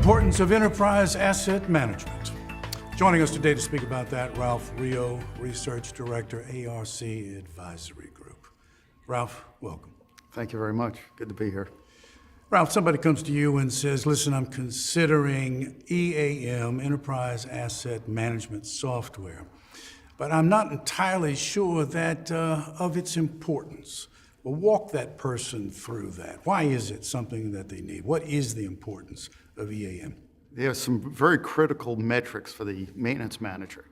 importance of enterprise asset management. Joining us today to speak about that, Ralph Rio, Research Director, ARC Advisory Group. Ralph, welcome. Thank you very much. Good to be here. Ralph, somebody comes to you and says, listen, I'm considering EAM, Enterprise Asset Management Software, but I'm not entirely sure that of its importance. Well, walk that person through that. Why is it something that they need? What is the importance of EAM? There are some very critical metrics for the maintenance manager,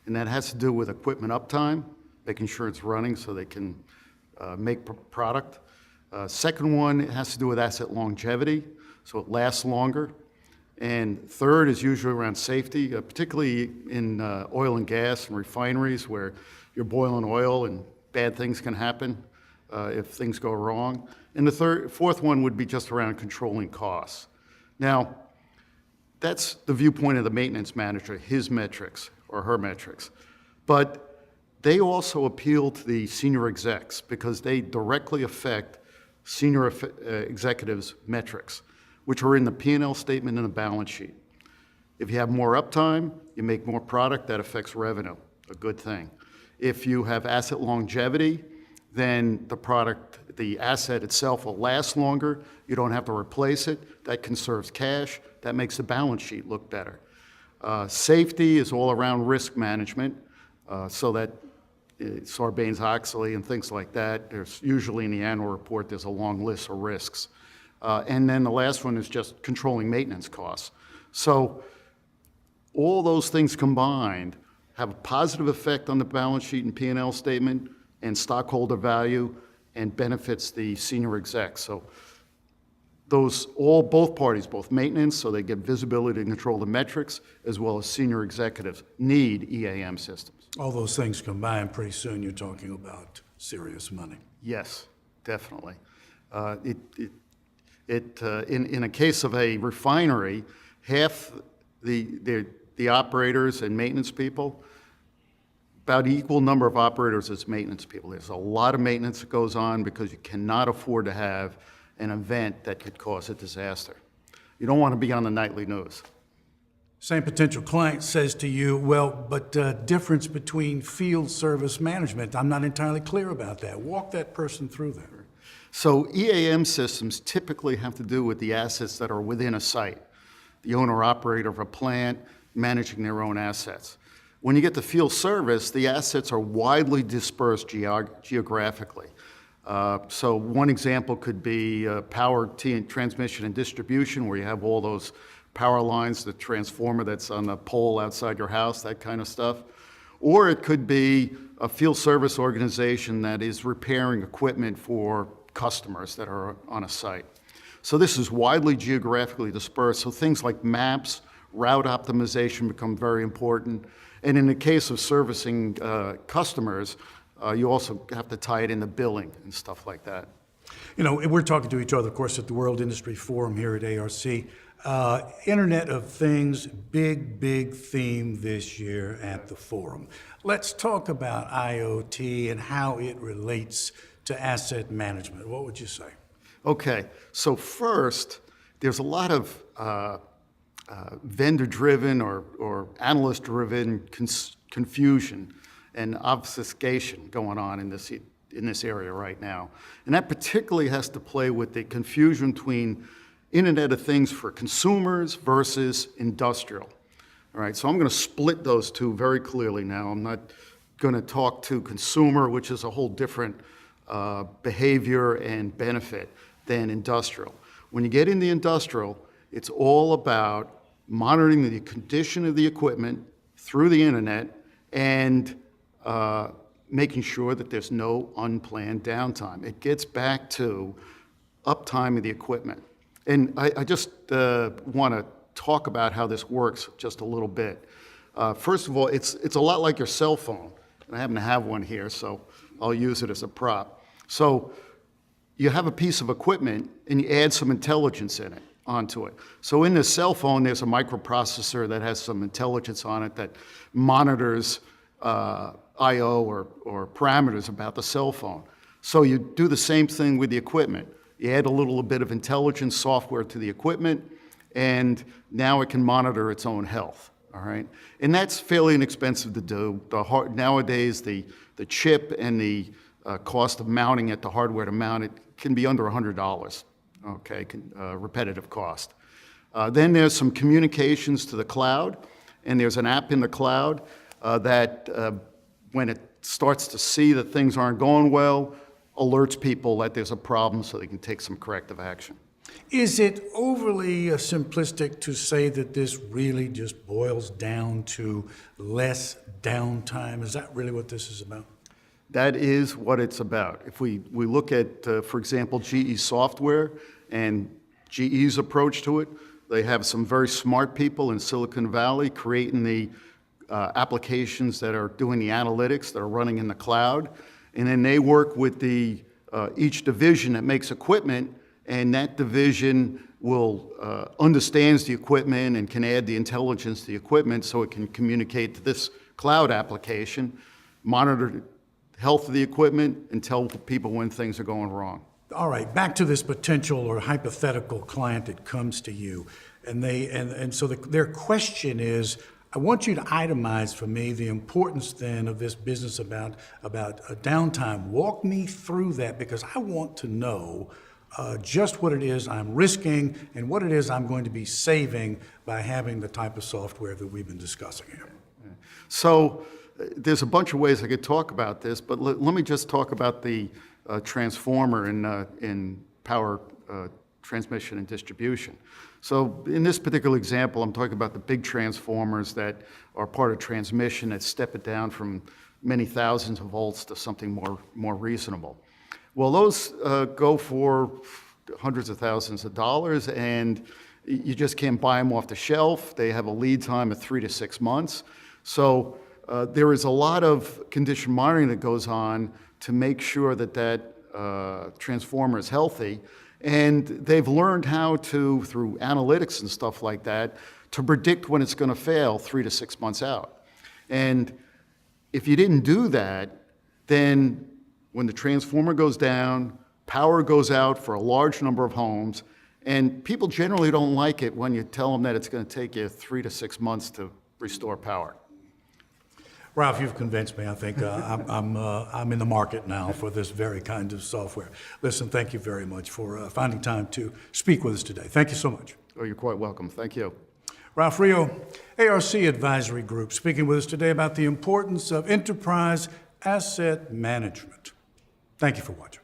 and that has to do with equipment uptime, making sure it's running so they can make product. Second one, it has to do with asset longevity, so it lasts longer. And third is usually around safety, particularly in oil and gas and refineries where you're boiling oil and bad things can happen if things go wrong. And the fourth one would be just around controlling costs. Now, that's the viewpoint of the maintenance manager, his metrics or her metrics. But they also appeal to the senior execs because they directly affect senior executives' metrics, which are in the P&L statement and the balance sheet. If you have more uptime, you make more product, that affects revenue, a good thing. If you have asset longevity, then the asset itself will last longer. You don't have to replace it. That conserves cash. That makes the balance sheet look better. Safety is all around risk management, so that Sarbanes-Oxley and things like that. There's usually in the annual report, there's a long list of risks. And then the last one is just controlling maintenance costs. So all those things combined have a positive effect on the balance sheet and P&L statement and stockholder value and benefits the senior execs. So both parties, both maintenance, so they get visibility and control the metrics, as well as senior executives need EAM systems. All those things combined, pretty soon you're talking about serious money. Yes, definitely. In a case of a refinery, half the operators and maintenance people, about equal number of operators as maintenance people. There's a lot of maintenance that goes on because you cannot afford to have an event that could cause a disaster. You don't want to be on the nightly news. Same potential client says to you, well, but difference between field service management, I'm not entirely clear about that. Walk that person through that. So EAM systems typically have to do with the assets that are within a site. The owner-operator of a plant managing their own assets. When you get to field service, the assets are widely dispersed geographically. So one example could be power transmission and distribution, where you have all those power lines, the transformer that's on the pole outside your house, that kind of stuff. Or it could be a field service organization that is repairing equipment for customers that are on a site. So this is widely geographically dispersed, so things like maps, route optimization become very important. And in the case of servicing customers, you also have to tie it into billing and stuff like that. You know, we're talking to each other, of course, at the World Industry Forum here at ARC. Internet of Things, big theme this year at the forum. Let's talk about IoT and how it relates to asset management. What would you say? Okay, so first, there's a lot of vendor-driven or analyst-driven confusion and obfuscation going on in this area right now. And that particularly has to play with the confusion between Internet of Things for consumers versus industrial. All right, so I'm going to split those two very clearly now. I'm not going to talk to consumer, which is a whole different behavior and benefit than industrial. When you get into industrial, it's all about monitoring the condition of the equipment through the internet and making sure that there's no unplanned downtime. It gets back to uptime of the equipment. And I just want to talk about how this works just a little bit. First of all, it's a lot like your cell phone. And I happen to have one here, so I'll use it as a prop. So you have a piece of equipment and you add some intelligence in it, onto it. So in this cell phone, there's a microprocessor that has some intelligence on it that monitors I/O or parameters about the cell phone. So you do the same thing with the equipment. You add a little bit of intelligence software to the equipment, and now it can monitor its own health, all right? And that's fairly inexpensive to do. Nowadays, the chip and the cost of mounting it, the hardware to mount it, can be under $100, okay, repetitive cost. Then there's some communications to the cloud, and there's an app in the cloud that when it starts to see that things aren't going well, alerts people that there's a problem so they can take some corrective action. Is it overly simplistic to say that this really just boils down to less downtime? Is that really what this is about? That is what it's about. If we look at, for example, GE software and GE's approach to it, they have some very smart people in Silicon Valley creating the applications that are doing the analytics that are running in the cloud. And then they work with each division that makes equipment, and that division will understands the equipment and can add the intelligence to the equipment so it can communicate to this cloud application, monitor the health of the equipment, and tell people when things are going wrong. All right, back to this potential or hypothetical client that comes to you, and so their question is, I want you to itemize for me the importance then of this business about a downtime. Walk me through that, because I want to know just what it is I'm risking and what it is I'm going to be saving by having the type of software that we've been discussing here. So there's a bunch of ways I could talk about this, but let me just talk about the transformer in power transmission and distribution. So in this particular example, I'm talking about the big transformers that are part of transmission that step it down from many thousands of volts to something more reasonable. Well, those go for hundreds of thousands of dollars, and you just can't buy them off the shelf. They have a lead time of 3 to 6 months. So there is a lot of condition monitoring that goes on to make sure that transformer is healthy. And they've learned how to, through analytics and stuff like that, to predict when it's going to fail 3 to 6 months out. And if you didn't do that, then when the transformer goes down, power goes out for a large number of homes, and people generally don't like it when you tell them that it's going to take you 3 to 6 months to restore power. Ralph, you've convinced me. I think I'm in the market now for this very kind of software. Listen, thank you very much for finding time to speak with us today. Thank you so much. Oh, you're quite welcome. Thank you. Ralph Rio, ARC Advisory Group, speaking with us today about the importance of enterprise asset management. Thank you for watching.